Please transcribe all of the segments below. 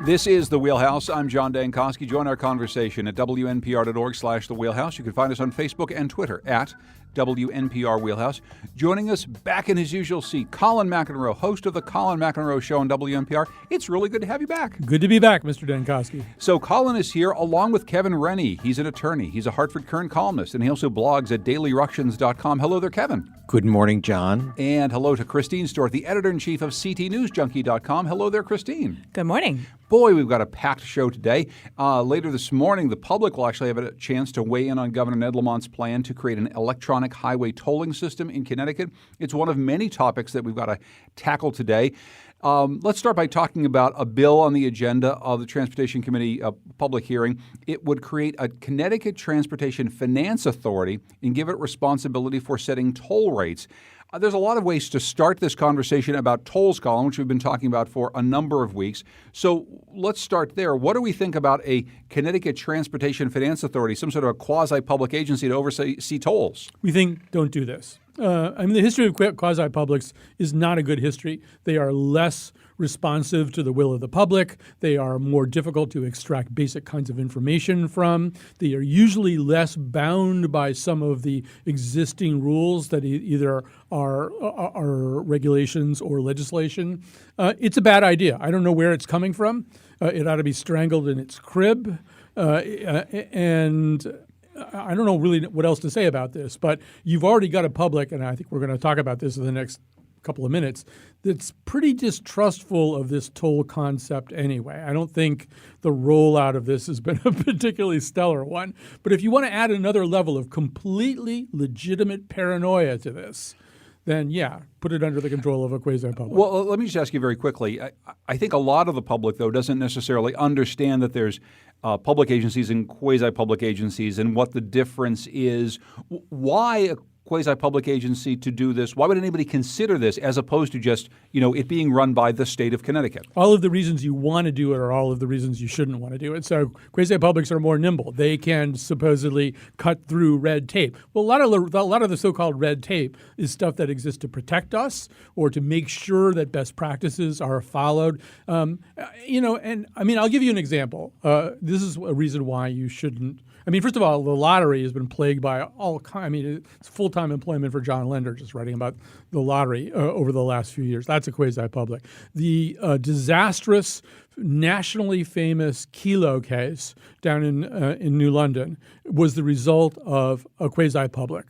This is The Wheelhouse. I'm John Dankosky. Join our conversation at WNPR.org/The Wheelhouse. You can find us on Facebook and Twitter at WNPR Wheelhouse. Joining us back in his usual seat, Colin McEnroe, host of The Colin McEnroe Show on WNPR. It's really good to have you back. Good to be back, Mr. Dankosky. So Colin is here along with Kevin Rennie. He's an attorney. He's a Hartford Courant columnist, and he also blogs at dailyructions.com. Hello there, Kevin. Good morning, John. And hello to Christine Stewart, the editor-in-chief of CTNewsJunkie.com. Hello there, Christine. Good morning. Boy, we've got a packed show today. Later this morning, the public will actually have a chance to weigh in on Governor Ned Lamont's plan to create an electronic highway tolling system in Connecticut. It's one of many topics that we've got to tackle today. Let's start by talking about a bill on the agenda of the Transportation Committee public hearing. It would create a Connecticut Transportation Finance Authority and give it responsibility for setting toll rates. There's a lot of ways to start this conversation about tolls, Colin, which we've been talking about for a number of weeks. So let's start there. What do we think about a Connecticut Transportation Finance Authority, some sort of a quasi-public agency to oversee tolls? We think don't do this. The history of quasi-publics is not a good history. They are less responsive to the will of the public. They are more difficult to extract basic kinds of information from. They are usually less bound by some of the existing rules that either are regulations or legislation. It's a bad idea. I don't know where it's coming from. It ought to be strangled in its crib. And I don't know really what else to say about this, but you've already got a public, and I think we're going to talk about this in the next couple of minutes, that's pretty distrustful of this toll concept anyway. I don't think the rollout of this has been a particularly stellar one. But if you want to add another level of completely legitimate paranoia to this, then yeah, put it under the control of a quasi-public. Well, let me just ask you very quickly. I think a lot of the public, though, doesn't necessarily understand that there's public agencies and quasi-public agencies and what the difference is. Why a quasi-public agency to do this? Why would anybody consider this as opposed to just, it being run by the state of Connecticut? All of the reasons you want to do it are all of the reasons you shouldn't want to do it. So quasi-publics are more nimble. They can supposedly cut through red tape. Well, a lot of the so-called red tape is stuff that exists to protect us or to make sure that best practices are followed. And I'll give you an example. This is a reason why you shouldn't. First of all, the lottery has been plagued by all kinds. It's full-time employment for John Lender just writing about the lottery over the last few years. That's a quasi-public. The disastrous, nationally famous Kelo case down in New London was the result of a quasi-public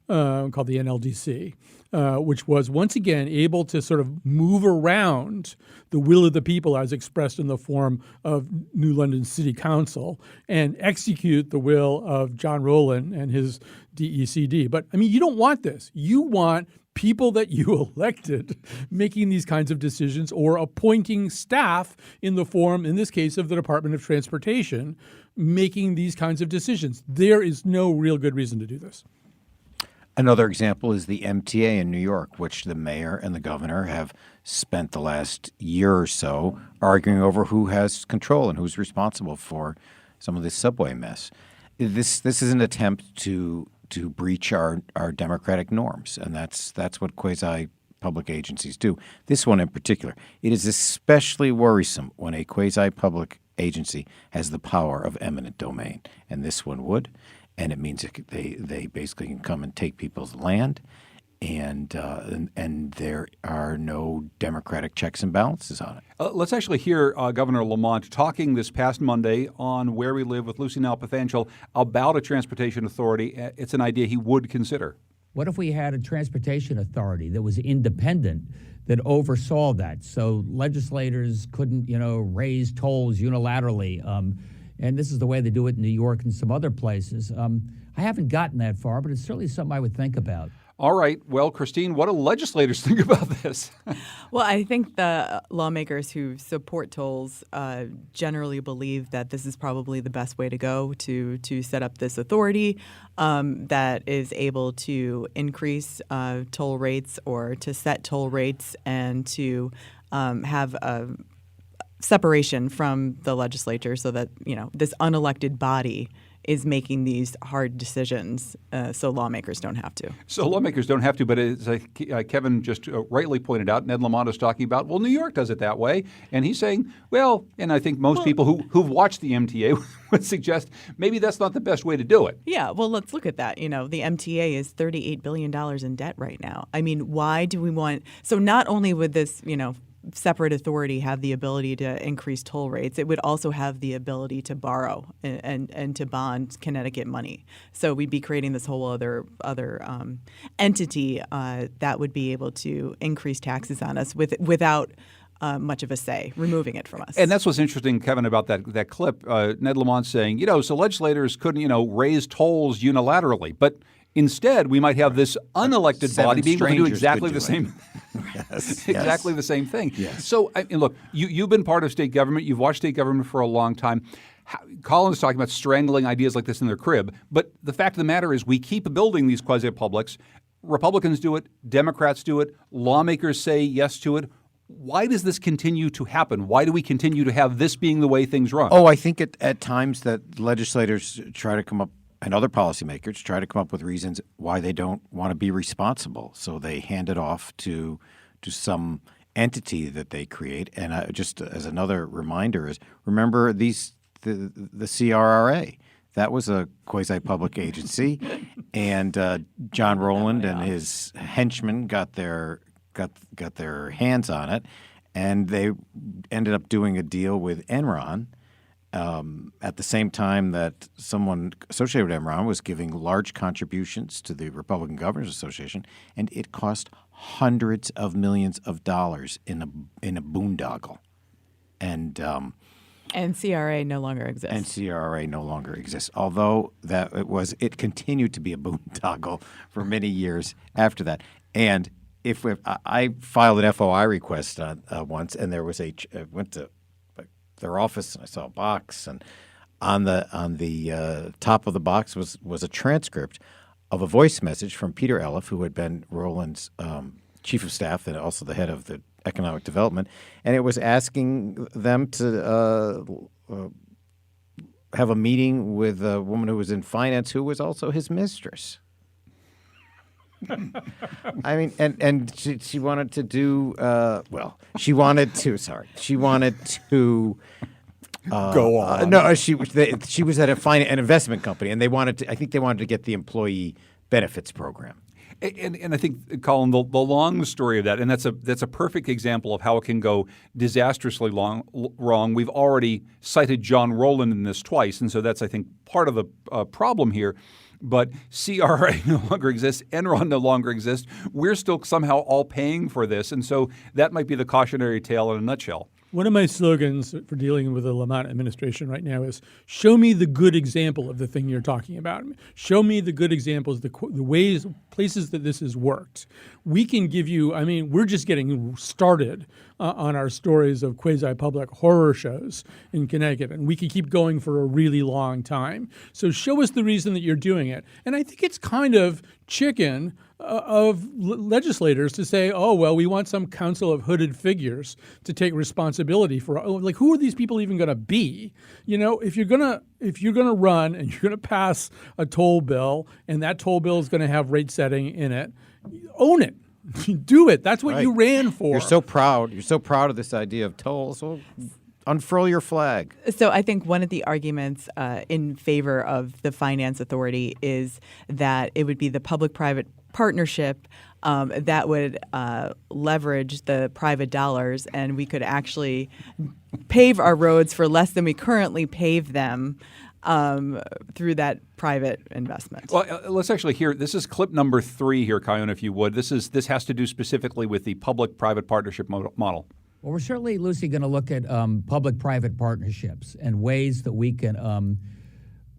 called the NLDC. Which was once again able to sort of move around the will of the people as expressed in the form of New London City Council and execute the will of John Rowland and his DECD. But, you don't want this. You want people that you elected making these kinds of decisions or appointing staff in the form, in this case, of the Department of Transportation, making these kinds of decisions. There is no real good reason to do this. Another example is the MTA in New York, which the mayor and the governor have spent the last year or so arguing over who has control and who's responsible for some of this subway mess. This is an attempt to breach our democratic norms, and that's what quasi-public agencies do. This one in particular, it is especially worrisome when a quasi-public agency has the power of eminent domain, and this one would. And it means they basically can come and take people's land, and there are no democratic checks and balances on it. Let's actually hear Governor Lamont talking this past Monday on Where We Live with Lucy Nalpathanchel about a transportation authority. It's an idea he would consider. What if we had a transportation authority that was independent, that oversaw that, so legislators couldn't, raise tolls unilaterally? And this is the way they do it in New York and some other places. I haven't gotten that far, but it's certainly something I would think about. All right. Well, Christine, what do legislators think about this? Well, I think the lawmakers who support tolls generally believe that this is probably the best way to go to set up this authority that is able to increase toll rates or to set toll rates and to have a separation from the legislature so that, this unelected body is making these hard decisions so lawmakers don't have to. So lawmakers don't have to, but as Kevin just rightly pointed out, Ned Lamont is talking about, well, New York does it that way. And he's saying, well, and I think most people who've watched the MTA would suggest maybe that's not the best way to do it. Yeah, well, let's look at that. You know, the MTA is $38 billion in debt right now. I mean, why do we want – so not only would this, separate authority have the ability to increase toll rates, it would also have the ability to borrow and to bond Connecticut money. So we'd be creating this whole other entity that would be able to increase taxes on us without much of a say, removing it from us. And that's what's interesting, Kevin, about that clip. Ned Lamont saying, so legislators couldn't, raise tolls unilaterally, but instead, we might have this unelected body being able to do exactly the same, exactly the same thing. Yes. So, look, you've been part of state government. You've watched state government for a long time. Colin's talking about strangling ideas like this in their crib. But the fact of the matter is we keep building these quasi-publics. Republicans do it. Democrats do it. Lawmakers say yes to it. Why does this continue to happen? Why do we continue to have this being the way things run? Oh, I think at times that legislators try to come up and other policymakers try to come up with reasons why they don't want to be responsible. So they hand it off to some entity that they create. And just as another reminder is, remember the CRRA. That was a quasi-public agency. And John Rowland and his henchmen got their hands on it. And they ended up doing a deal with Enron at the same time that someone associated with Enron was giving large contributions to the Republican Governors Association, and it cost hundreds of millions of dollars in a boondoggle. And CRA no longer exists. And CRA no longer exists, although it continued to be a boondoggle for many years after that. And I filed an FOI request once, and there was went to their office, and I saw a box, and on the top of the box was a transcript of a voice message from Peter Elliff, who had been Rowland's chief of staff and also the head of the economic development, and it was asking them to have a meeting with a woman who was in finance who was also his mistress. I mean, and she wanted to do she wanted to go on. No, she was at an investment company, and I think they wanted to get the employee benefits program. And I think, Colin, the long story of that, and that's a perfect example of how it can go disastrously wrong. We've already cited John Rowland in this twice, and so that's, I think, part of the problem here. But CRA no longer exists. Enron no longer exists. We're still somehow all paying for this. And so that might be the cautionary tale in a nutshell. One of my slogans for dealing with the Lamont administration right now is show me the good example of the thing you're talking about. Show me the good examples, the ways, places that this has worked. We can give you, we're just getting started on our stories of quasi-public horror shows in Connecticut, and we could keep going for a really long time. So show us the reason that you're doing it. And I think it's kind of chicken of legislators to say, oh, well, we want some council of hooded figures to take responsibility for, who are these people even going to be? If you're going to run and you're going to pass a toll bill, and that toll bill is going to have rate setting in it, own it. Do it. That's what you ran for. You're so proud. You're so proud of this idea of tolls. Well, unfurl your flag. So I think one of the arguments in favor of the finance authority is that it would be the public-private partnership that would leverage the private dollars, and we could actually pave our roads for less than we currently pave them through that private investment. Well, let's actually hear. This is clip number 3 here, Kion, if you would. This has to do specifically with the public-private partnership model. Well, we're certainly, Lucy, going to look at public-private partnerships and ways that we can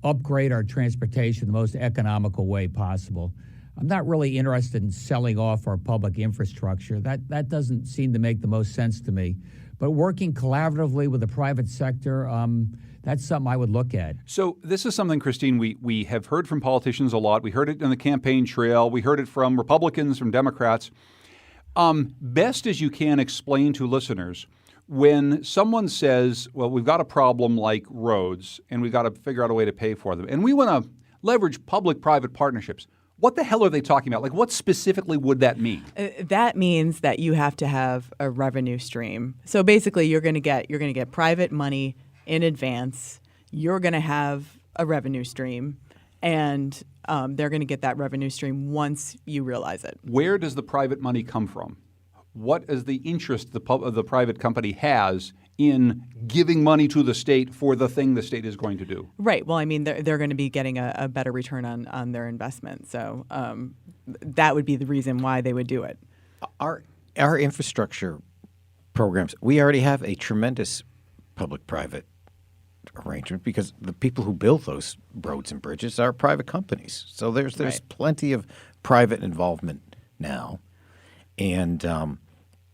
upgrade our transportation the most economical way possible. I'm not really interested in selling off our public infrastructure. That doesn't seem to make the most sense to me. But working collaboratively with the private sector, that's something I would look at. So this is something, Christine, we have heard from politicians a lot. We heard it on the campaign trail. We heard it from Republicans, from Democrats. Best as you can explain to listeners when someone says, well, we've got a problem like roads and we've got to figure out a way to pay for them, and we want to leverage public-private partnerships. What the hell are they talking about? Like, what specifically would that mean? That means that you have to have a revenue stream. So basically, you're going to get private money in advance. You're going to have a revenue stream, and they're going to get that revenue stream once you realize it. Where does the private money come from? What is the interest the private company has in giving money to the state for the thing the state is going to do? Right. Well, I mean, they're going to be getting a better return on their investment. So that would be the reason why they would do it. Our infrastructure programs, we already have a tremendous public-private arrangement because the people who build those roads and bridges are private companies. So there's Right. plenty of private involvement now. And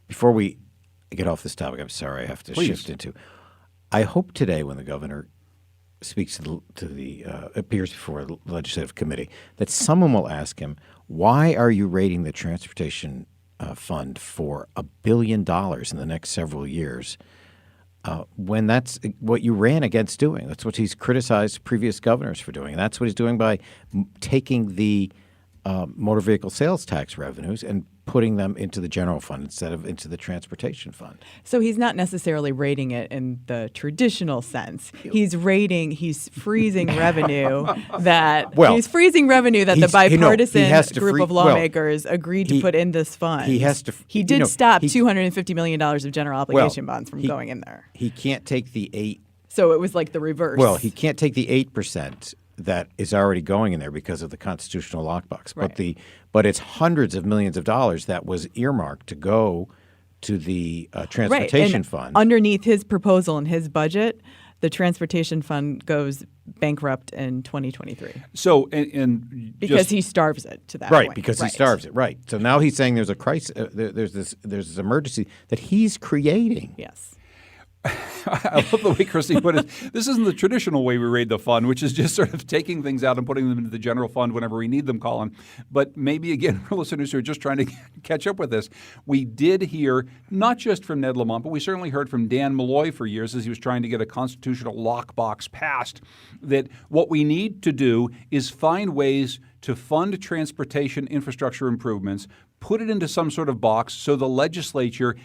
before we get off this topic, I'm sorry I have to Please. shift into. I hope today when the governor speaks to the appears before the legislative committee that someone will ask him, why are you rating the transportation fund for $1 billion in the next several years when that's what you ran against doing? That's what he's criticized previous governors for doing. And that's what he's doing by taking the motor vehicle sales tax revenues and putting them into the general fund instead of into the transportation fund. So he's not necessarily rating it in the traditional sense. He's freezing revenue that the bipartisan group of lawmakers agreed to put in this fund. He did stop $250 million of general obligation bonds from going in there. He can't take the 8. So it was like the reverse. Well, he can't take the 8% that is already going in there because of the constitutional lockbox. Right. But it's hundreds of millions of dollars that was earmarked to go to the transportation fund. Underneath his proposal and his budget, the transportation fund goes bankrupt in 2023. So, because he starves it to that right, point. because he starves it. Right. So now he's saying there's a crisis. There's this emergency that he's creating. Yes. I love the way Christine put it. This isn't the traditional way we raid the fund, which is just sort of taking things out and putting them into the general fund whenever we need them, Colin. But maybe, again, for listeners who are just trying to catch up with this, we did hear, not just from Ned Lamont, but we certainly heard from Dan Malloy for years as he was trying to get a constitutional lockbox passed, that what we need to do is find ways to fund transportation infrastructure improvements, put it into some sort of box so the legislature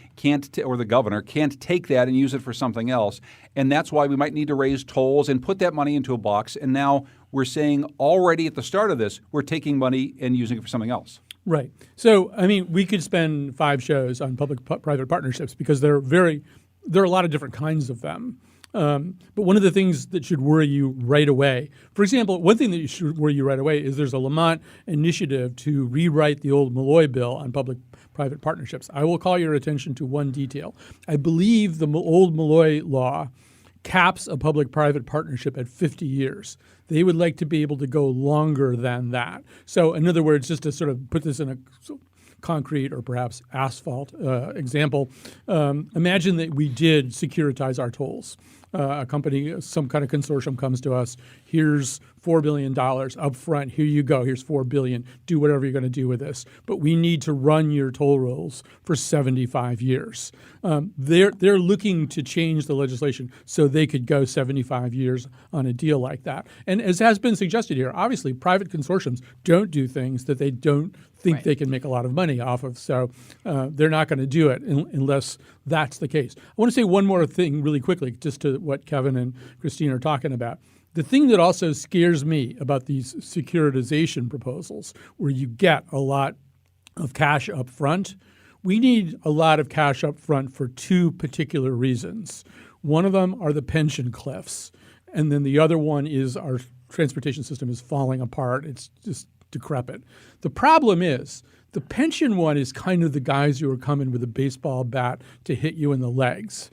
or the governor can't take that and use it for something else. And that's why we might need to raise tolls and put that money into a box. And now we're saying already at the start of this, we're taking money and using it for something else. Right. So, I mean, we could spend 5 shows on public-private partnerships because there are a lot of different kinds of them. But one of the things that should worry you right away, for example, one thing that should worry you right away is there's a Lamont initiative to rewrite the old Malloy bill on public-private partnerships. I will call your attention to one detail. I believe the old Malloy law caps a public-private partnership at 50 years. They would like to be able to go longer than that. So, in other words, just to sort of put this in a concrete or perhaps asphalt example, imagine that we did securitize our tolls. A company, some kind of consortium comes to us. Here's $4 billion up front. Here you go. Here's $4 billion. Do whatever you're going to do with this. But we need to run your toll rolls for 75 years. They're looking to change the legislation so they could go 75 years on a deal like that. And as has been suggested here, obviously private consortiums don't do things that they don't think they can make a lot of money off of. So they're not going to do it unless that's the case. I want to say one more thing really quickly, just to what Kevin and Christine are talking about. The thing that also scares me about these securitization proposals, where you get a lot of cash up front, we need a lot of cash up front for 2 particular reasons. One of them are the pension cliffs, and then the other one is our transportation system is falling apart. It's just decrepit. The problem is the pension one is kind of the guys who are coming with a baseball bat to hit you in the legs,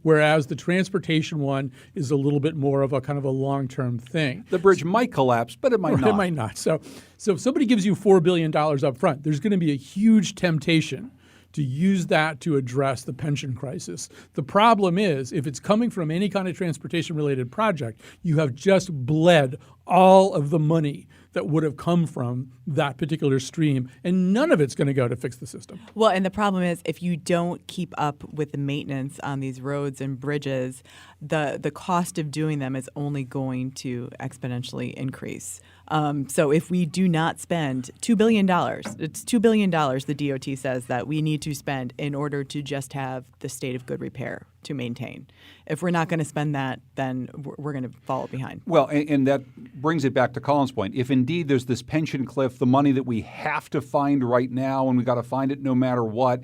whereas the transportation one is a little bit more of a kind of a long-term thing. The bridge might collapse, but it might not. It might not. So if somebody gives you $4 billion up front, there's going to be a huge temptation to use that to address the pension crisis. The problem is, if it's coming from any kind of transportation-related project, you have just bled all of the money that would have come from that particular stream, and none of it's going to go to fix the system. Well, and the problem is if you don't keep up with the maintenance on these roads and bridges, the cost of doing them is only going to exponentially increase. So if we do not spend $2 billion, it's $2 billion the DOT says that we need to spend in order to just have the state of good repair to maintain. If we're not going to spend that, then we're going to fall behind. Well, and that brings it back to Colin's point. If indeed there's this pension cliff, the money that we have to find right now, and we got to find it no matter what,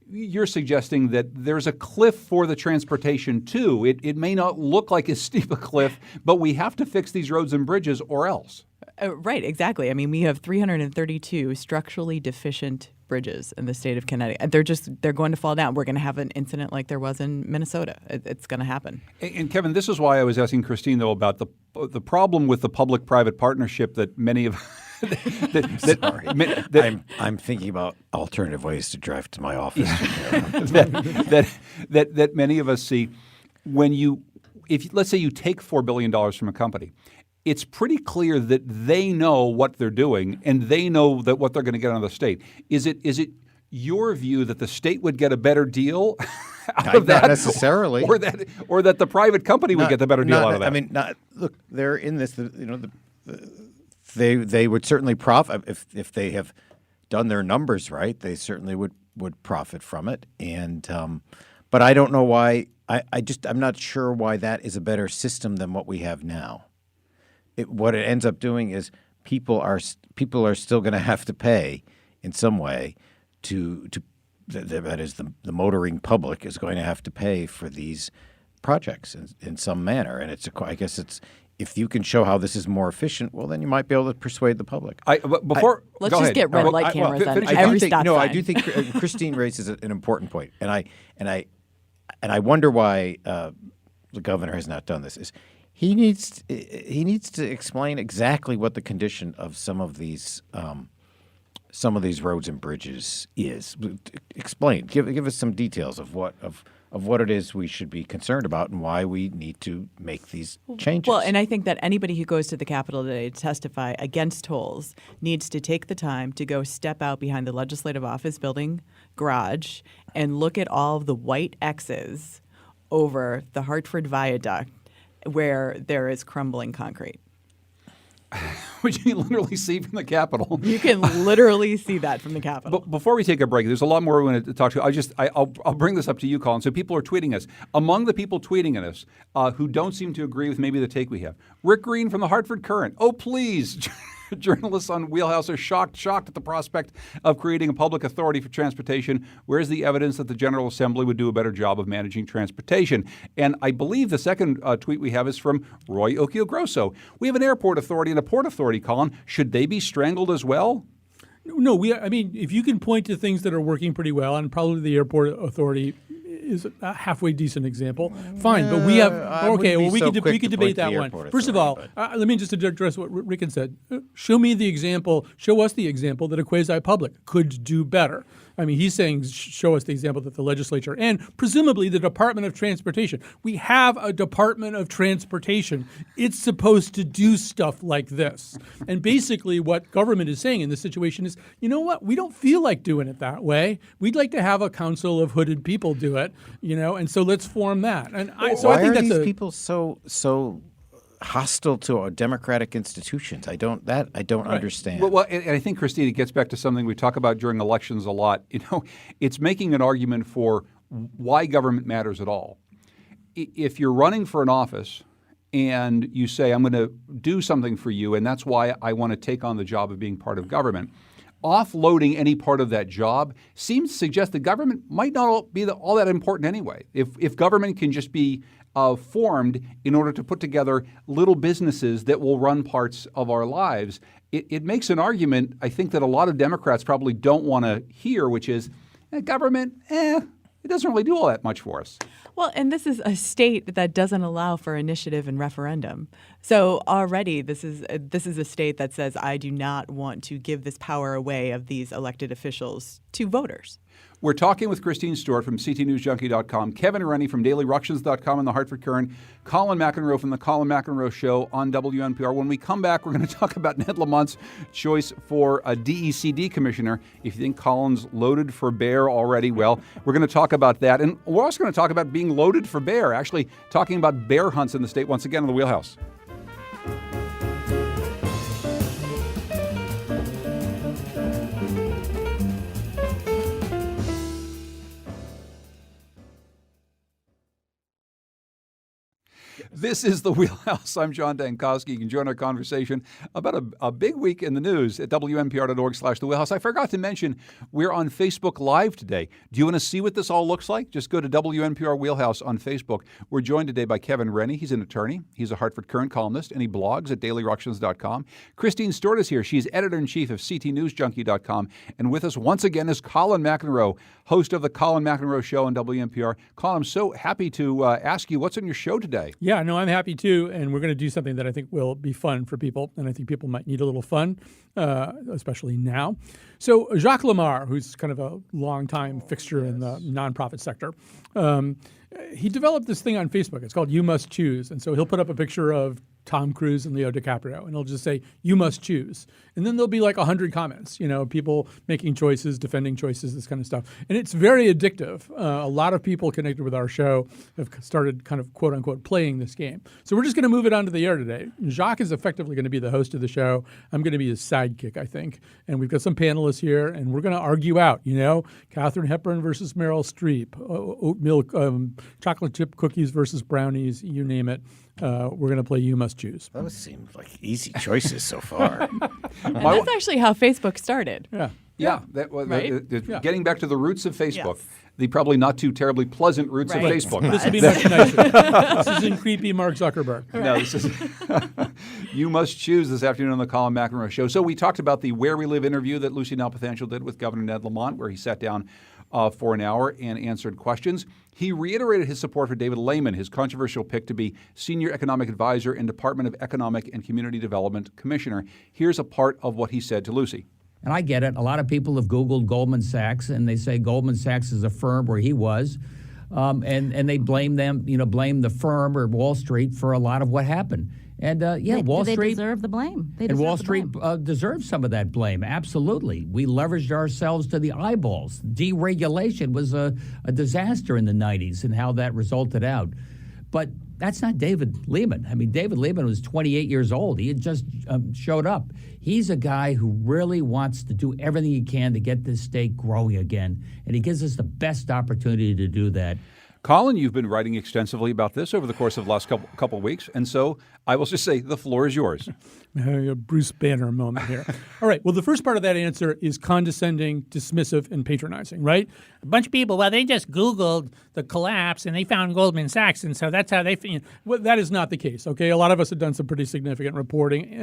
you're suggesting that there's a cliff for the transportation too. It may not look like as steep a cliff, but we have to fix these roads and bridges or else. Right, exactly. I mean, we have 332 structurally deficient bridges in the state of Connecticut. They're going to fall down. We're going to have an incident like there was in Minnesota. It's going to happen. And Kevin, this is why I was asking Christine though about the problem with the public-private partnership that many of I'm thinking about alternative ways to drive to my office. that many of us see if let's say you take $4 billion from a company. It's pretty clear that they know what they're doing and they know that what they're going to get out of the state. Is it your view that the state would get a better deal out of that? Not necessarily. Or that the private company would get the better deal out of that? I mean, look, they're in this. They would certainly profit if they have done their numbers right. They certainly would profit from it. And but I don't know why. I'm not sure why that is a better system than what we have now. What it ends up doing is people are still going to have to pay in some way that is the motoring public is going to have to pay for these projects in some manner. And I guess it's if you can show how this is more efficient, well, then you might be able to persuade the public. Let's just get red light cameras on every stop sign. I do think Christine raises an important point, and I wonder why the governor has not done this. He needs to explain exactly what the condition of some of these roads and bridges is. Explain. Give us some details of what it is we should be concerned about and why we need to make these changes. Well, and I think that anybody who goes to the Capitol today to testify against tolls needs to take the time to go step out behind the Legislative Office Building garage and look at all of the white X's over the Hartford Viaduct where there is crumbling concrete. Which you can literally see from the Capitol. You can literally see that from the Capitol. But before we take a break, there's a lot more we want to talk to. I'll bring this up to you, Colin. So people are tweeting us. Among the people tweeting at us who don't seem to agree with maybe the take we have, Rick Green from the Hartford Courant. Oh, please. Journalists on Wheelhouse are shocked at the prospect of creating a public authority for transportation. Where's the evidence that the General Assembly would do a better job of managing transportation? And I believe the second tweet we have is from Roy Occhiogrosso. We have an airport authority and a port authority, Colin. Should they be strangled as well? No, if you can point to things that are working pretty well, and probably the airport authority is a halfway decent example. Fine, but we have we could debate that one. First of all, let me just address what Rick had said. Show us the example that a quasi-public could do better. I mean, he's saying show us the example that the legislature and presumably the Department of Transportation. We have a Department of Transportation. It's supposed to do stuff like this. And basically what government is saying in this situation is, you know what? We don't feel like doing it that way. We'd like to have a council of hooded people do it, and so let's form that. And I think that's these people so hostile to our democratic institutions? I don't understand. Well, and I think, Christine, it gets back to something we talk about during elections a lot. It's making an argument for why government matters at all. If you're running for an office and you say, I'm going to do something for you, and that's why I want to take on the job of being part of government, offloading any part of that job seems to suggest that government might not be all that important anyway. If government can just be formed in order to put together little businesses that will run parts of our lives, it makes an argument, I think, that a lot of Democrats probably don't want to hear, which is government, it doesn't really do all that much for us. Well, and this is a state that doesn't allow for initiative and referendum. So already this is a state that says I do not want to give this power away of these elected officials to voters. We're talking with Christine Stewart from ctnewsjunkie.com, Kevin Rennie from dailyructions.com and the Hartford Courant, Colin McEnroe from the Colin McEnroe Show on WNPR. When we come back, we're going to talk about Ned Lamont's choice for a DECD commissioner. If you think Colin's loaded for bear already, well, we're going to talk about that. And we're also going to talk about being loaded for bear, actually talking about bear hunts in the state once again in the Wheelhouse. This is the Wheelhouse. I'm John Dankowski. You can join our conversation about a big week in the news at WNPR.org/The Wheelhouse. I forgot to mention we're on Facebook Live today. Do you want to see what this all looks like? Just go to WNPR Wheelhouse on Facebook. We're joined today by Kevin Rennie. He's an attorney. He's a Hartford Courant columnist, and he blogs at dailyructions.com. Christine Stewart is here. She's editor-in-chief of ctnewsjunkie.com. And with us once again is Colin McEnroe, host of the Colin McEnroe Show on WNPR. Colin, I'm so happy to ask you, what's on your show today? Yeah, no, I'm happy too, and we're going to do something that I think will be fun for people, and I think people might need a little fun, especially now. So Jacques Lamar, who's kind of a longtime fixture in the nonprofit sector, he developed this thing on Facebook. It's called You Must Choose, and so he'll put up a picture of Tom Cruise and Leo DiCaprio, and he'll just say, you must choose. And then there'll be like 100 comments, people making choices, defending choices, this kind of stuff. And it's very addictive. A lot of people connected with our show have started kind of quote unquote playing this game. So we're just going to move it onto the air today. Jacques is effectively going to be the host of the show. I'm going to be his sidekick, I think. And we've got some panelists here, and we're going to argue out, Katharine Hepburn versus Meryl Streep, oat milk, chocolate chip cookies versus brownies, you name it. We're going to play You Must Choose. Those seem like easy choices so far. And that's actually how Facebook started. Yeah. Right? Getting back to the roots of Facebook, Yes. the probably not too terribly pleasant roots of Right. Facebook. This would be much nicer. This isn't creepy Mark Zuckerberg. No, this is You Must Choose this afternoon on the Colin McEnroe Show. So we talked about the Where We Live interview that Lucy Nalpathanchil did with Governor Ned Lamont, where he sat down for an hour and answered questions. He reiterated his support for David Lehman, his controversial pick to be Senior Economic Advisor and Department of Economic and Community Development Commissioner. Here's a part of what he said to Lucy. And I get it. A lot of people have Googled Goldman Sachs, and they say Goldman Sachs is a firm where he was, and they blame them, blame the firm or Wall Street for a lot of what happened. And Wall Street deserve the blame. and Wall Street deserves some of that blame. Absolutely, we leveraged ourselves to the eyeballs. Deregulation was a disaster in the '90s, and how that resulted out. But that's not David Lehman. I mean, David Lehman was 28 years old. He had just showed up. He's a guy who really wants to do everything he can to get this state growing again, and he gives us the best opportunity to do that. Colin, you've been writing extensively about this over the course of the last couple of weeks, and so I will just say the floor is yours. A Bruce Banner moment here. All right. Well, the first part of that answer is condescending, dismissive, and patronizing, right? A bunch of people, well, they just Googled the collapse and they found Goldman Sachs, and so that's how they. Well, that is not the case, okay? A lot of us have done some pretty significant reporting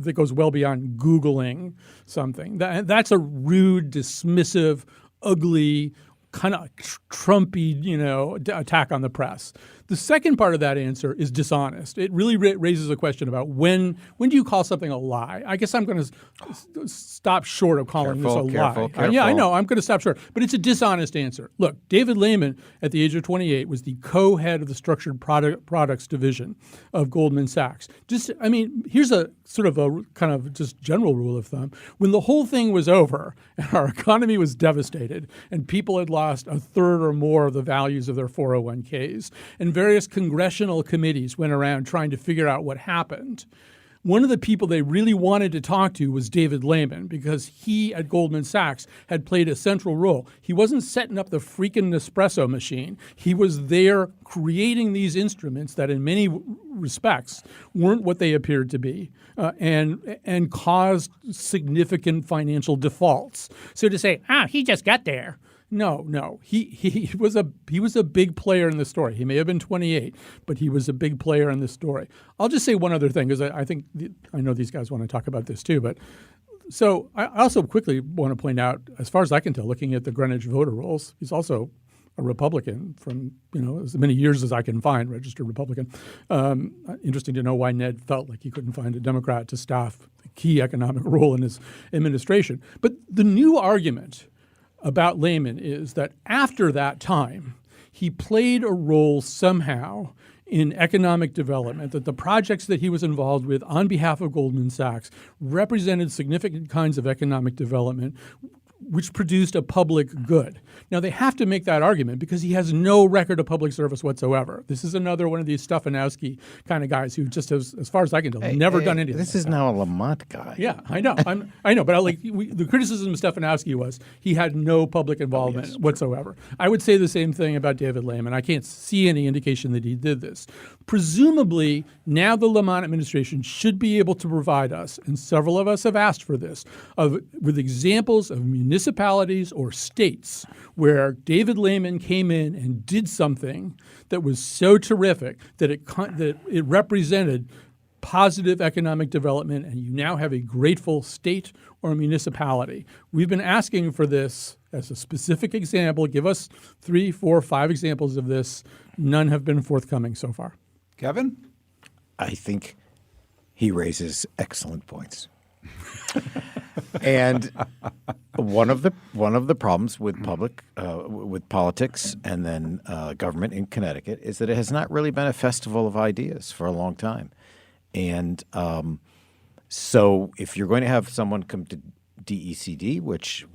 that goes well beyond Googling something. That's a rude, dismissive, ugly, kind of Trumpy, attack on the press. The second part of that answer is dishonest. It really raises a question about when do you call something a lie? I guess I'm going to stop short of calling this a lie. Careful. Yeah, I know. I'm going to stop short. But it's a dishonest answer. Look, David Lehman, at the age of 28, was the co-head of the structured products division of Goldman Sachs. Here's a sort of a kind of just general rule of thumb. When the whole thing was over and our economy was devastated and people had lost a third or more of the values of their 401ks, and various congressional committees went around trying to figure out what happened, one of the people they really wanted to talk to was David Lehman, because he at Goldman Sachs had played a central role. He wasn't setting up the freaking Nespresso machine. He was there creating these instruments that in many respects weren't what they appeared to be, and caused significant financial defaults. So to say, he just got there. No. He was a big player in the story. He may have been 28, but he was a big player in this story. I'll just say one other thing, because I know these guys want to talk about this too. But so I also quickly want to point out, as far as I can tell, looking at the Greenwich voter rolls, he's also a Republican from as many years as I can find, registered Republican. Interesting to know why Ned felt like he couldn't find a Democrat to staff the key economic role in his administration. But the new argument about Lehman is that after that time, he played a role somehow in economic development, that the projects that he was involved with on behalf of Goldman Sachs represented significant kinds of economic development which produced a public good. Now, they have to make that argument because he has no record of public service whatsoever. This is another one of these Stefanowski kind of guys who just, as far as I can tell, never done anything. This like is that. now a Lamont guy. Yeah, I know. I know. But the criticism of Stefanowski was he had no public involvement whatsoever. I would say the same thing about David Lehman. I can't see any indication that he did this. Presumably, now the Lamont administration should be able to provide us, and several of us have asked for this, with examples of municipalities or states where David Lehman came in and did something that was so terrific that it represented positive economic development, and you now have a grateful state or municipality. We've been asking for this as a specific example. Give us 3, 4, 5 examples of this. None have been forthcoming so far. Kevin? I think he raises excellent points. And one of the problems with with politics and then government in Connecticut is that it has not really been a festival of ideas for a long time. And so if you're going to have someone come to DECD, which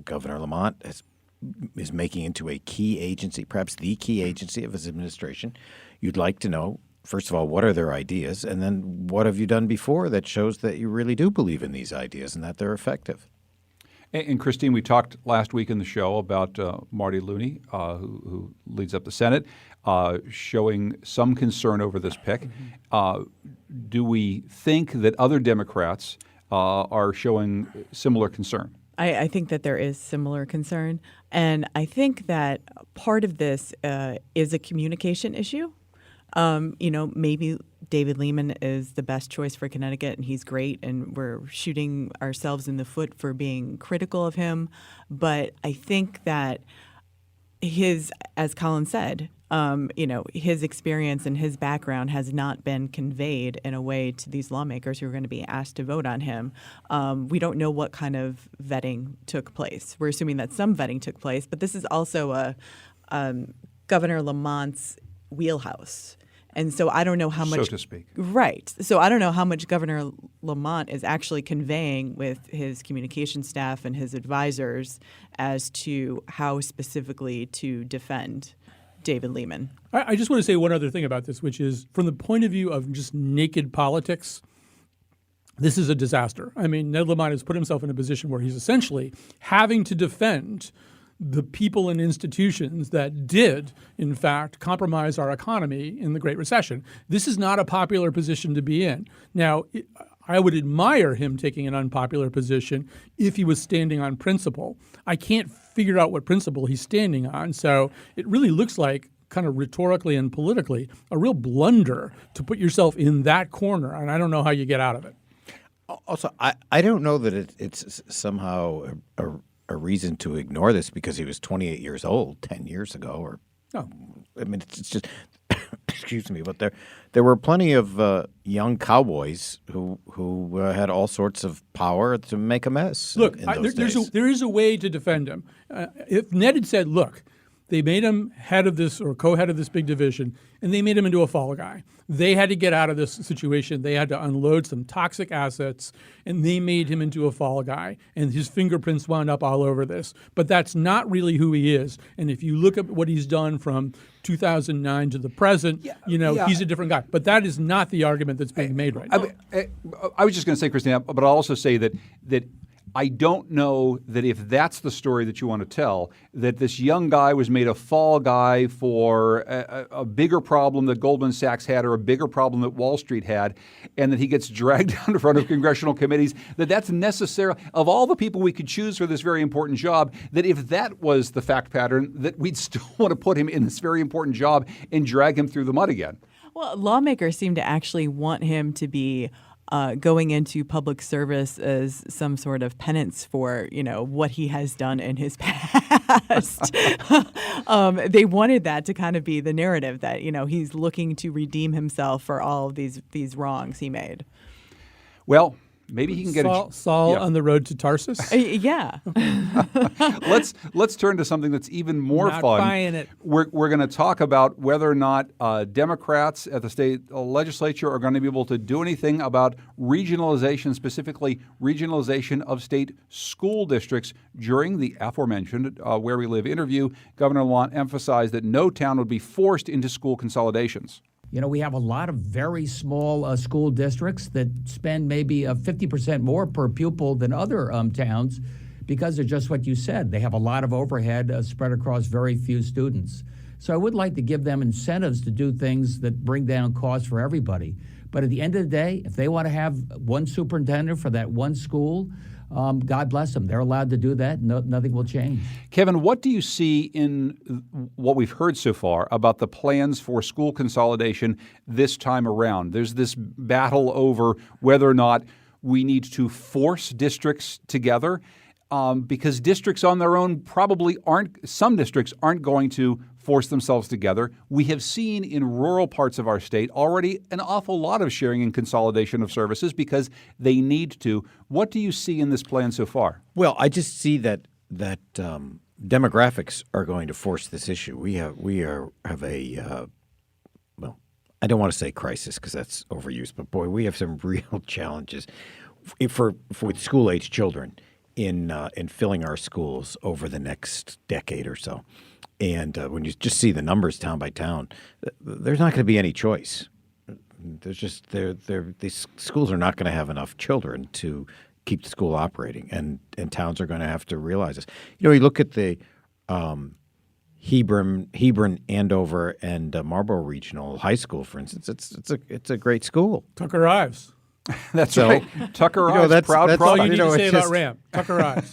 Governor Lamont is making into a key agency, perhaps the key agency of his administration, you'd like to know, first of all, what are their ideas? And then what have you done before that shows that you really do believe in these ideas and that they're effective? And Christine, we talked last week in the show about Marty Looney, who leads up the Senate, showing some concern over this pick. Do we think that other Democrats are showing similar concern? I think that there is similar concern. And I think that part of this is a communication issue. Maybe David Lehman is the best choice for Connecticut and he's great and we're shooting ourselves in the foot for being critical of him. But I think that as Colin said, his experience and his background has not been conveyed in a way to these lawmakers who are going to be asked to vote on him. We don't know what kind of vetting took place. We're assuming that some vetting took place, but this is also Governor Lamont's wheelhouse. And so I don't know how much, so to speak. Right. So I don't know how much Governor Lamont is actually conveying with his communication staff and his advisors as to how specifically to defend David Lehman. I just want to say one other thing about this, which is from the point of view of just naked politics, this is a disaster. I mean, Ned Lamont has put himself in a position where he's essentially having to defend the people and institutions that did, in fact, compromise our economy in the Great Recession. This is not a popular position to be in. Now, I would admire him taking an unpopular position if he was standing on principle. I can't figure out what principle he's standing on, so it really looks like, kind of rhetorically and politically, a real blunder to put yourself in that corner, and I don't know how you get out of it. Also, I don't know that it's somehow a reason to ignore this because he was 28 years old 10 years ago. Or No. I mean, it's just excuse me, but there were plenty of young cowboys who had all sorts of power to make a mess. Look, in those days. there is a way to defend him. If Ned had said, look, they made him head of this or co-head of this big division, and they made him into a fall guy. They had to get out of this situation. They had to unload some toxic assets, and they made him into a fall guy, and his fingerprints wound up all over this. But that's not really who he is. And if you look at what he's done from 2009 to the present, he's a different guy. But that is not the argument that's being made right now. I was just going to say, Christine, but I'll also say that I don't know that if that's the story that you want to tell, that this young guy was made a fall guy for a bigger problem that Goldman Sachs had or a bigger problem that Wall Street had, and that he gets dragged down in front of congressional committees, that's necessary. Of all the people we could choose for this very important job, that if that was the fact pattern, that we'd still want to put him in this very important job and drag him through the mud again. Well, lawmakers seem to actually want him to be going into public service as some sort of penance for, what he has done in his past. They wanted that to kind of be the narrative that, he's looking to redeem himself for all of these wrongs he made. Well, maybe he can get Saul on the road to Tarsus. Yeah. Let's turn to something that's even more Not fun. buying it. We're going to talk about whether or not Democrats at the state legislature are going to be able to do anything about regionalization, specifically regionalization of state school districts. During the aforementioned Where We Live interview, Governor Lamont emphasized that no town would be forced into school consolidations. We have a lot of very small school districts that spend maybe 50% more per pupil than other towns because of just what you said. They have a lot of overhead spread across very few students. So I would like to give them incentives to do things that bring down costs for everybody. But at the end of the day, if they want to have one superintendent for that one school, God bless them. They're allowed to do that. Nothing will change. Kevin, what do you see in what we've heard so far about the plans for school consolidation this time around? There's this battle over whether or not we need to force districts together because districts on their own some districts aren't going to force themselves together. We have seen in rural parts of our state already an awful lot of sharing and consolidation of services because they need to. What do you see in this plan so far? Well, I just see that demographics are going to force this issue. We have a well, I don't want to say crisis because that's overused, but boy, we have some real challenges for school age children in filling our schools over the next decade or so. And when you just see the numbers town by town, there's not going to be any choice. There's just these schools are not going to have enough children to keep the school operating, and towns are going to have to realize this. You look at the Hebron, Andover, and Marlboro Regional High School, for instance. It's a great school. Tucker Ives. That's right. Tucker Ives, that's proud That's all product. you need to say about Ram. Tucker Ives.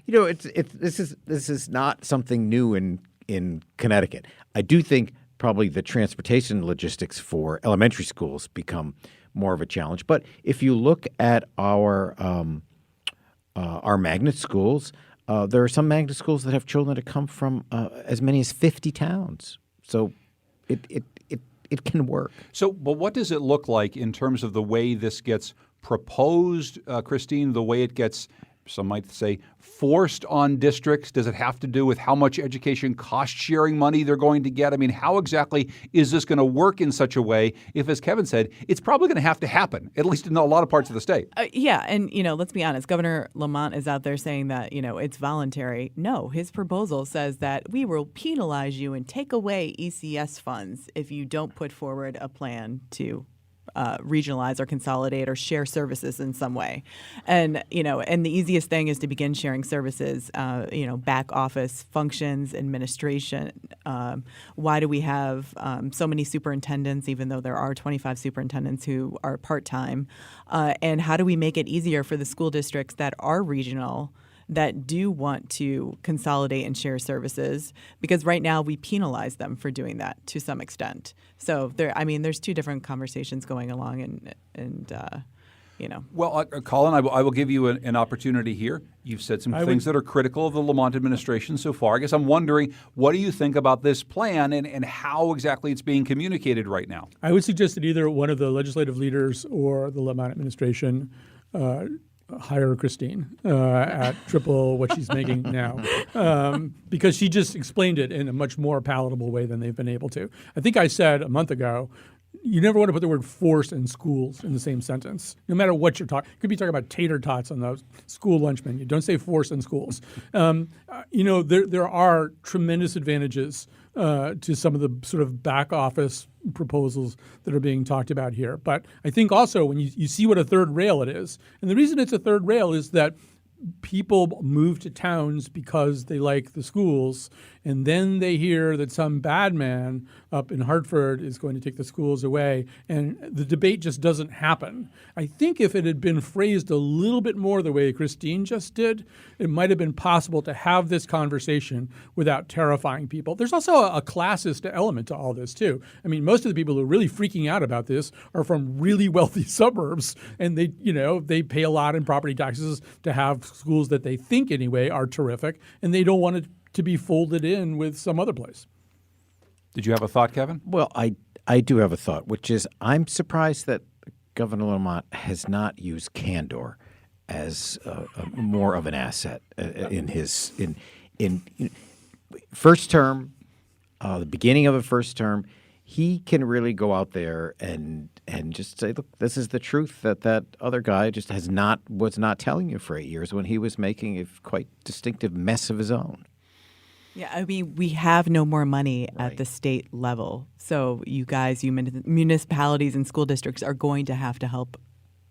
This is not something new in Connecticut. I do think probably the transportation logistics for elementary schools become more of a challenge. But if you look at our magnet schools, there are some magnet schools that have children that come from as many as 50 towns. So it can work. So, but what does it look like in terms of the way this gets proposed, Christine, the way it gets, some might say, forced on districts? Does it have to do with how much education cost-sharing money they're going to get? I mean, how exactly is this going to work in such a way if, as Kevin said, it's probably going to happen, at least in a lot of parts of the state? Yeah, and, let's be honest. Governor Lamont is out there saying that, it's voluntary. No, his proposal says that we will penalize you and take away ECS funds if you don't put forward a plan to regionalize or consolidate or share services in some way. And, and the easiest thing is to begin sharing services, back office functions, administration. Why do we have so many superintendents, even though there are 25 superintendents who are part-time? And how do we make it easier for the school districts that are regional that do want to consolidate and share services, because right now we penalize them for doing that to some extent. So there's two different conversations going along, and. Well, Colin, I will give you an opportunity here. You've said some things that are critical of the Lamont administration so far. I guess I'm wondering, what do you think about this plan and how exactly it's being communicated right now? I would suggest that either one of the legislative leaders or the Lamont administration hire Christine at triple what she's making now, because she just explained it in a much more palatable way than they've been able to. I think I said a month ago, you never want to put the word force in schools in the same sentence, no matter what you're talking. You could be talking about tater tots on the school lunch menu. Don't say force in schools. There are tremendous advantages to some of the sort of back office proposals that are being talked about here. But I think also when you see what a third rail it is, and the reason it's a third rail is that people move to towns because they like the schools, and then they hear that some bad man up in Hartford is going to take the schools away, and the debate just doesn't happen. I think if it had been phrased a little bit more the way Christine just did, it might have been possible to have this conversation without terrifying people. There's also a classist element to all this too. I mean, most of the people who are really freaking out about this are from really wealthy suburbs, and they pay a lot in property taxes to have schools that they think anyway are terrific, and they don't want it to be folded in with some other place. Did you have a thought, Kevin? Well, I do have a thought, which is I'm surprised that Governor Lamont has not used candor as more of an asset in his first term, the beginning of a first term. He can really go out there and just say, look, this is the truth that other guy just was not telling you for 8 years when he was making a quite distinctive mess of his own. Yeah, I mean, we have no more money Right. at the state level. So you guys, municipalities and school districts are going to have to help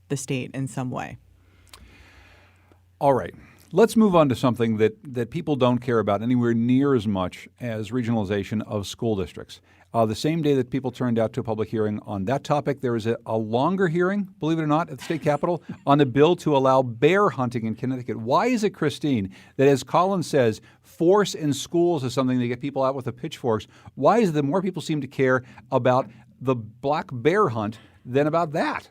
the state in some way. All right. Let's move on to something that people don't care about anywhere near as much as regionalization of school districts. The same day that people turned out to a public hearing on that topic, there was a longer hearing, believe it or not, at the state capitol on a bill to allow bear hunting in Connecticut. Why is it, Christine, that as Colin says, force in schools is something to get people out with the pitchforks? Why is it that more people seem to care about the black bear hunt than about that?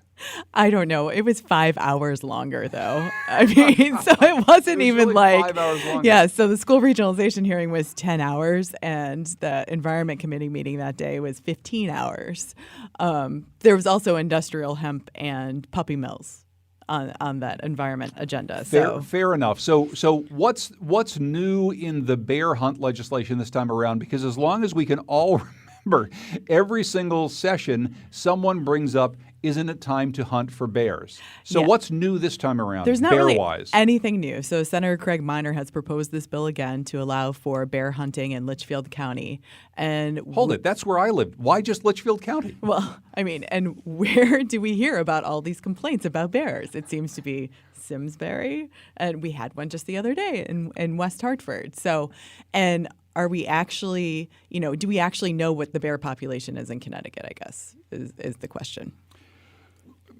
I don't know. It was 5 hours longer, though. I mean, so it wasn't even really like 5 hours longer. Yeah. So the school regionalization hearing was 10 hours, and the environment committee meeting that day was 15 hours. There was also industrial hemp and puppy mills on that environment agenda. Fair enough. So what's new in the bear hunt legislation this time around? Because as long as we can all remember, every single session someone brings up, isn't it time to hunt for bears? So Yeah. what's new this time around, There's not really bear-wise? anything new. So Senator Craig Minor has proposed this bill again to allow for bear hunting in Litchfield County. And Hold it. That's where I live. Why just Litchfield County? Well, I mean, and where do we hear about all these complaints about bears? It seems to be Simsbury, and we had one just the other day in West Hartford. So, and are we actually, do we actually know what the bear population is in Connecticut, I guess, is the question.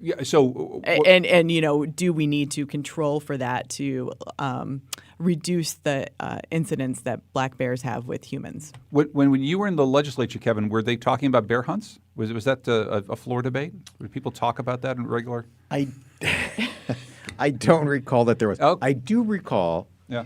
Yeah. So And do we need to control for that to reduce the incidents that black bears have with humans? when you were in the legislature, Kevin, were they talking about bear hunts? Was that a floor debate? Did people talk about that in regular? I don't recall that there was. Oh. I do recall Yeah.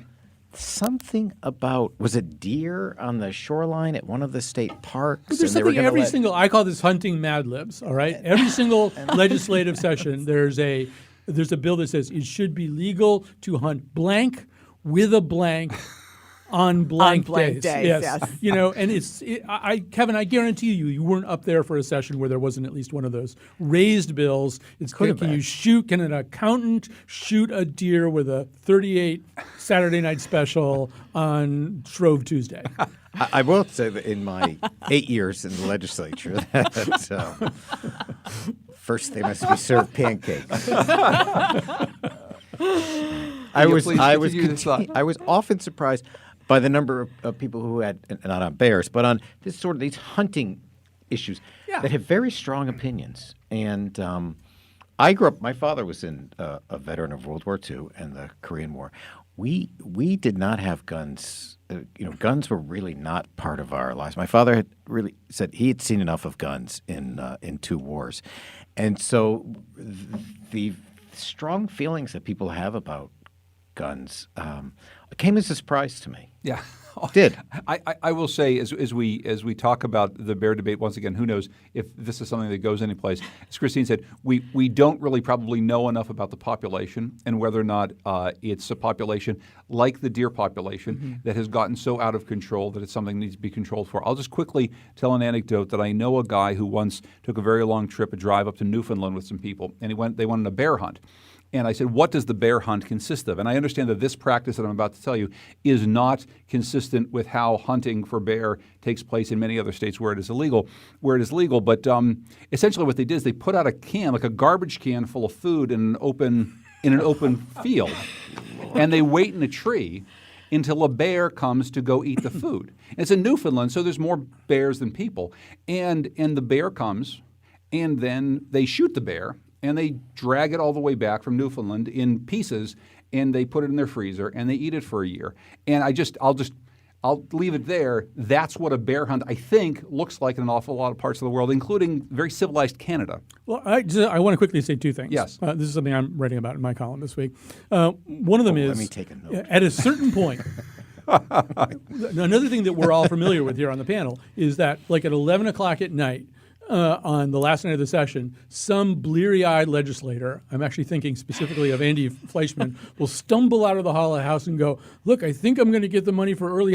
something about, was it deer on the shoreline at one of the state parks? There's and they were something gonna every let- single, I call this hunting Mad Libs, all right? Every single legislative session, there's a bill that says it should be legal to hunt blank with a blank on blank blank days, yes. And Kevin, I guarantee you weren't up there for a session where there wasn't at least one of those raised bills. Can an accountant shoot a deer with a 38 Saturday night special on Shrove Tuesday? I will say that in my 8 years in the legislature, that first they must be served pancakes. I was often surprised by the number of people who had, not on bears, but on this sort of these hunting issues that have very strong opinions. And I grew up. My father was a veteran of World War II and the Korean War. We did not have guns. Guns were really not part of our lives. My father had really said he had seen enough of guns in two wars, and so the strong feelings that people have about guns came as a surprise to me. Yeah. Did. I will say, as we talk about the bear debate once again, who knows if this is something that goes anyplace. As Christine said, we don't really probably know enough about the population and whether or not it's a population like the deer population that has gotten so out of control that it's something that needs to be controlled for. I'll just quickly tell an anecdote that I know a guy who once took a very long trip, a drive up to Newfoundland with some people, and they went on a bear hunt. And I said, what does the bear hunt consist of? And I understand that this practice that I'm about to tell you is not consistent with how hunting for bear takes place in many other states where it is illegal. But essentially what they did is they put out a can, like a garbage can full of food in an open field. And they wait in a tree until a bear comes to go eat the food. It's in Newfoundland, so there's more bears than people. And the bear comes, and then they shoot the bear, and they drag it all the way back from Newfoundland in pieces, and they put it in their freezer, and they eat it for a year. And I'll leave it there. That's what a bear hunt, I think, looks like in an awful lot of parts of the world, including very civilized Canada. Well, I want to quickly say two things. Yes. This is something I'm writing about in my column this week. One of them is, let me take a note. At a certain point, another thing that we're all familiar with here on the panel is that, like at 11 o'clock at night, on the last night of the session, some bleary-eyed legislator, I'm actually thinking specifically of Andy Fleischman, will stumble out of the Hall of House and go, look, I think I'm going to get the money for early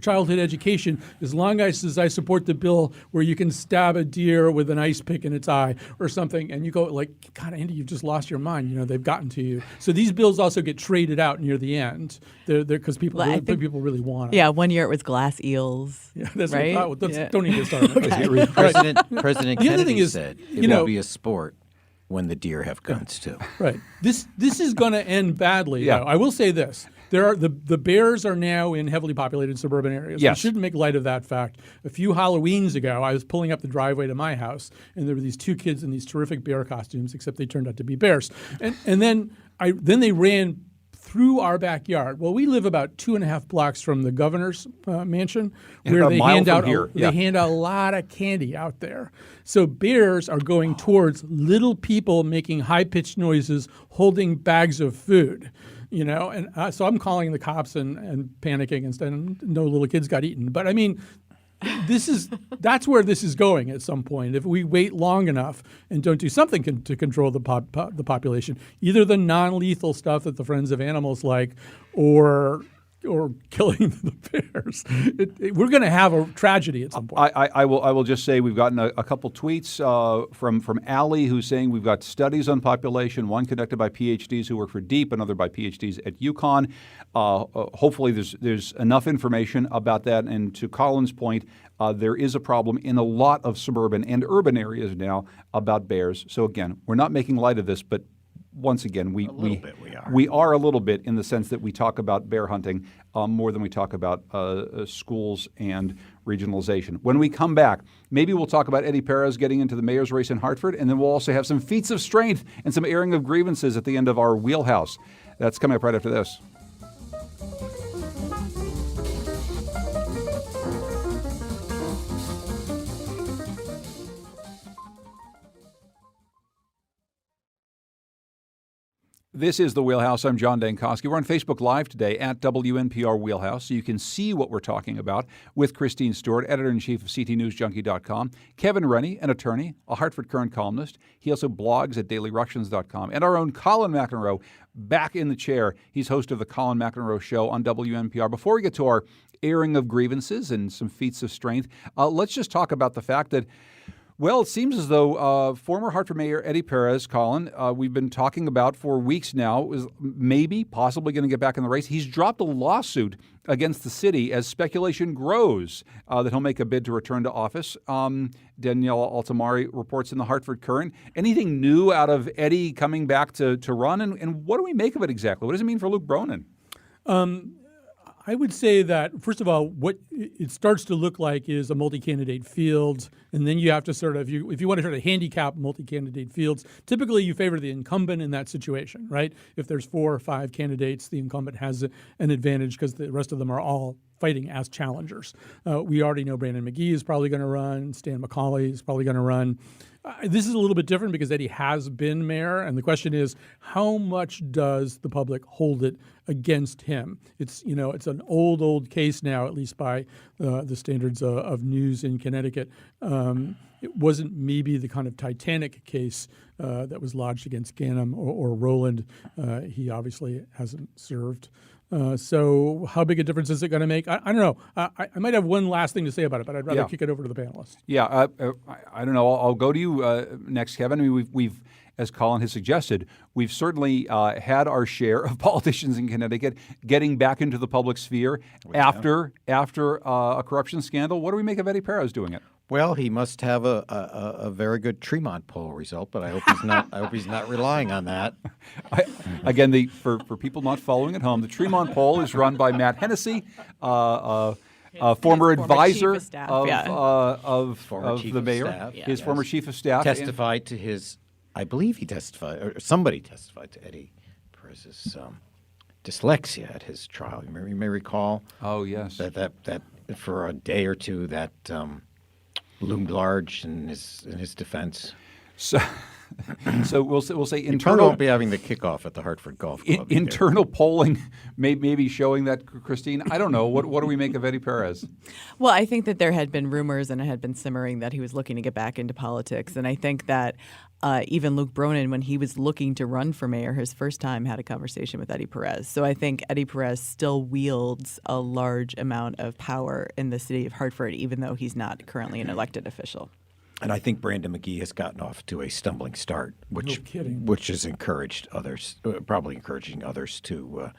childhood education as long as I support the bill where you can stab a deer with an ice pick in its eye or something. And you go like, God, Andy, you've just lost your mind. They've gotten to you. So these bills also get traded out near the end because people really want them. Yeah, one year it was glass eels. Yeah, that's right? what I thought. Don't even start. President The other Kennedy thing is, said it will be a sport when the deer have guns too. Right. This is going to end badly. Yeah. Though. I will say this: the bears are now in heavily populated suburban areas. Yes. We shouldn't make light of that fact. A few Halloweens ago, I was pulling up the driveway to my house, and there were these two kids in these terrific bear costumes, except they turned out to be bears. And then they ran through our backyard. Well, we live about 2.5 blocks from the governor's mansion, where they hand out a lot of candy out there. So bears are going towards little people making high-pitched noises, holding bags of food. And so I'm calling the cops and panicking and no little kids got eaten. But I mean, that's where this is going at some point. If we wait long enough and don't do something to control the population, either the non-lethal stuff that the Friends of Animals like, or killing the bears, we're going to have a tragedy at some point. I will just say we've gotten a couple tweets from Allie, who's saying we've got studies on population, one conducted by PhDs who work for DEEP, another by PhDs at UConn. Hopefully there's enough information about that. And to Colin's point, there is a problem in a lot of suburban and urban areas now about bears. So again, we're not making light of this, but once again, we are a little bit in the sense that we talk about bear hunting more than we talk about schools and regionalization. When we come back, maybe we'll talk about Eddie Perez getting into the mayor's race in Hartford, and then we'll also have some feats of strength and some airing of grievances at the end of our wheelhouse. That's coming up right after this. This is The Wheelhouse. I'm John Dankosky. We're on Facebook Live today at WNPR Wheelhouse, so you can see what we're talking about with Christine Stewart, editor-in-chief of CTNewsJunkie.com, Kevin Rennie, an attorney, a Hartford Courant columnist. He also blogs at DailyRuctions.com, and our own Colin McEnroe back in the chair. He's host of the Colin McEnroe Show on WNPR. Before we get to our airing of grievances and some feats of strength, let's just talk about the fact that well, it seems as though former Hartford Mayor Eddie Perez, Colin, we've been talking about for weeks now, is possibly going to get back in the race. He's dropped a lawsuit against the city as speculation grows that he'll make a bid to return to office. Danielle Altamari reports in the Hartford Courant. Anything new out of Eddie coming back to run? And what do we make of it exactly? What does it mean for Luke Bronin? I would say that, first of all, what it starts to look like is a multi-candidate field, and then you have to sort of, if you want to sort of handicap multi-candidate fields, typically you favor the incumbent in that situation, right? If there's 4 or 5 candidates, the incumbent has an advantage because the rest of them are all fighting as challengers. We already know Brandon McGee is probably going to run. Stan McCauley is probably going to run. This is a little bit different because Eddie has been mayor, and the question is, how much does the public hold it against him? It's an old case now, at least by the standards of news in Connecticut. It wasn't maybe the kind of Titanic case that was lodged against Ganem or Rowland. He obviously hasn't served. So how big a difference is it going to make? I don't know. I might have one last thing to say about it, but I'd rather kick it over to the panelists. Yeah, I don't know. I'll go to you next, Kevin. I mean, we've as Colin has suggested, we've certainly had our share of politicians in Connecticut getting back into the public sphere after a corruption scandal. What do we make of Eddie Perez doing it? Well, he must have a very good Tremont poll result, but I hope he's not. I hope he's not relying on that. Again, for people not following at home, the Tremont poll is run by Matt Hennessy, former advisor chief of staff, Former chief the of mayor, staff, his former chief of staff. Testified to his. I believe he testified, or somebody testified to Eddie Perez's dyslexia at his trial. You may recall. Oh yes. That for a day or two that loomed large in his defense. So we'll say He probably internal won't be having the kickoff at the Hartford Golf Club. internal polling may be showing that, Christine. I don't know. What do we make of Eddie Perez? Well, I think that there had been rumors and it had been simmering that he was looking to get back into politics. And I think that even Luke Bronin, when he was looking to run for mayor his first time, had a conversation with Eddie Perez. So I think Eddie Perez still wields a large amount of power in the city of Hartford, even though he's not currently an elected official. And I think Brandon McGee has gotten off to a stumbling start, which has encouraged others, probably encouraging others to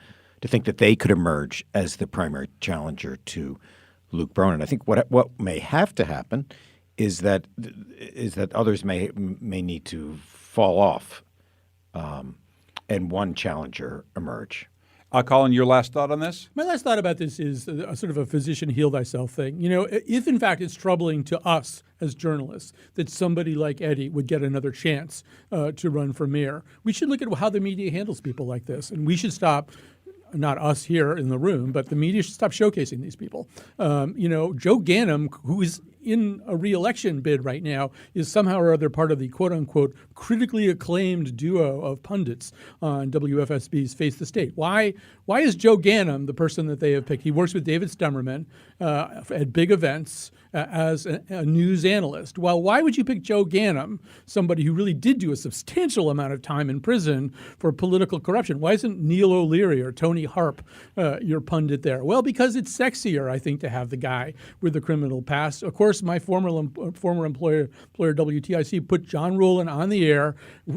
think that they could emerge as the primary challenger to Luke Bronin. I think what may have to happen is that others may need to fall off, and one challenger emerge. Colin, your last thought on this? My last thought about this is a sort of a physician heal thyself thing. You know, if in fact it's troubling to us as journalists that somebody like Eddie would get another chance to run for mayor, we should look at how the media handles people like this, and we should stop. Not us here in the room, but the media should stop showcasing these people. Joe Ganim, who is in a re-election bid right now, is somehow or other part of the quote-unquote critically acclaimed duo of pundits on WFSB's Face the State. Why is Joe Ganim the person that they have picked? He works with David Stemmerman at big events as a news analyst. Well, why would you pick Joe Ganim, somebody who really did do a substantial amount of time in prison for political corruption? Why isn't Neil O'Leary or Tony Harp your pundit there? Well, because it's sexier, I think, to have the guy with the criminal past. Of course, my former employer WTIC put John Rowland on the air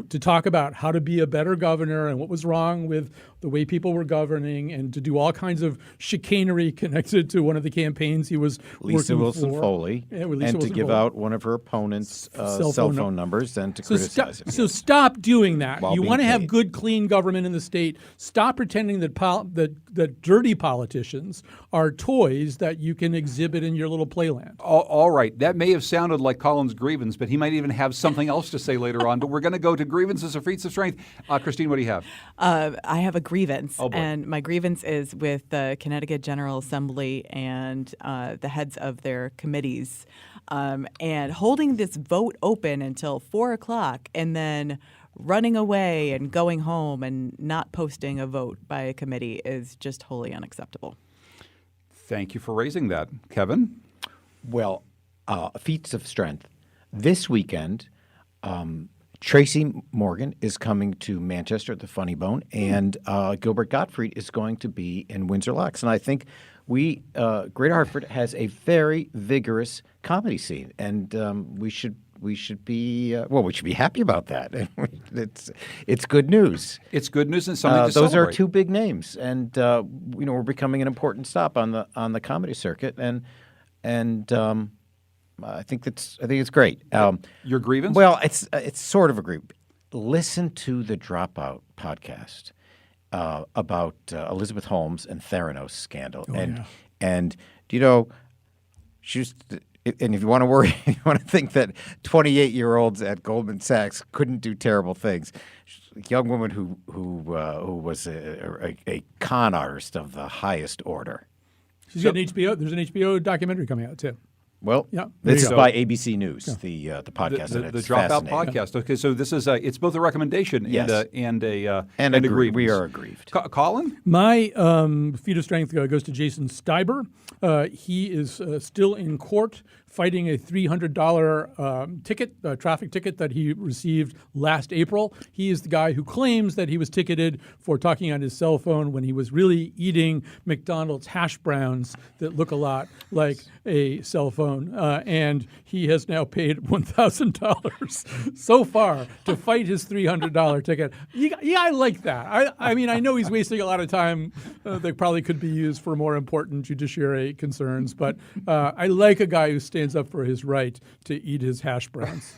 to talk about how to be a better governor and what was wrong with the way people were governing, and to do all kinds of chicanery connected to one of the campaigns he was Lisa working Wilson for. Foley, Yeah, with and Lisa to Wilson give Foley. out one of her opponent's cell phone numbers and to criticize him. So stop doing that. While You being want to have paid. good, clean government in the state. Stop pretending that dirty politicians are toys that you can exhibit in your little playland. All right. That may have sounded like Colin's grievance, but he might even have something else to say later on. But we're going to go to grievances or feats of strength. Christine, what do you have? I have a grievance, Oh, boy. and my grievance is with the Connecticut General Assembly and the heads of their committees, and holding this vote open until 4 o'clock, and then running away and going home and not posting a vote by a committee is just wholly unacceptable. Thank you for raising that. Kevin? Well, feats of strength. This weekend, Tracy Morgan is coming to Manchester at the Funny Bone, and Gilbert Gottfried is going to be in Windsor Locks. And I think Greater Hartford has a very vigorous comedy scene, and we should be happy about that. It's good news. It's good news and something to those celebrate. are two big names, and we're becoming an important stop on the comedy circuit, and I think it's great. Your grievance? Well, it's sort of a grievance. Listen to the Dropout podcast about Elizabeth Holmes and Theranos scandal, and she's. And if you want to worry, you want to think that 28-year-olds at Goldman Sachs couldn't do terrible things. She's a young woman who was a con artist of the highest order. She's got an HBO. There's an HBO documentary coming out too. Well, Yeah, this is you go. by ABC News, the podcast. the and it's Dropout fascinating. podcast. Okay, so this is it's both a recommendation Yes. and a And we grievance. are aggrieved. Colin? My feat of strength goes to Jason Steiber. He is still in court fighting a $300 traffic ticket that he received last April. He is the guy who claims that he was ticketed for talking on his cell phone when he was really eating McDonald's hash browns that look a lot like a cell phone. And he has now paid $1,000 so far to fight his $300 ticket. Yeah, I like that. I mean, I know he's wasting a lot of time that probably could be used for more important judiciary concerns, but I like a guy who stands stands up for his right to eat his hash browns.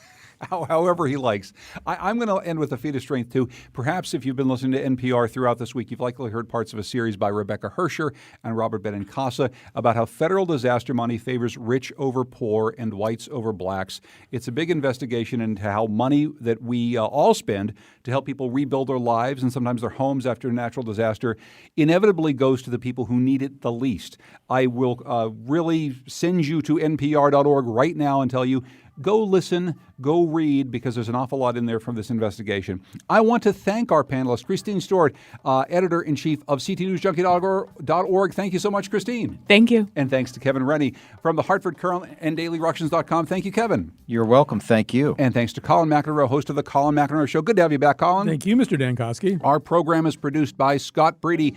However he likes. I'm going to end with a feat of strength, too. Perhaps if you've been listening to NPR throughout this week, you've likely heard parts of a series by Rebecca Hersher and Robert Benincasa about how federal disaster money favors rich over poor and whites over blacks. It's a big investigation into how money that we all spend to help people rebuild their lives and sometimes their homes after a natural disaster inevitably goes to the people who need it the least. I will really send you to npr.org right now and tell you, go listen, go read, because there's an awful lot in there from this investigation. I want to thank our panelist, Christine Stewart, editor-in-chief of ctnewsjunkie.org. Thank you so much, Christine. Thank you. And thanks to Kevin Rennie from the Hartford Courant and DailyRuctions.com. Thank you, Kevin. You're welcome. Thank you. And thanks to Colin McEnroe, host of the Colin McEnroe Show. Good to have you back, Colin. Thank you, Mr. Dankosky. Our program is produced by Scott Breedy.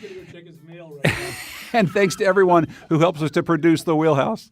And thanks to everyone who helps us to produce The Wheelhouse.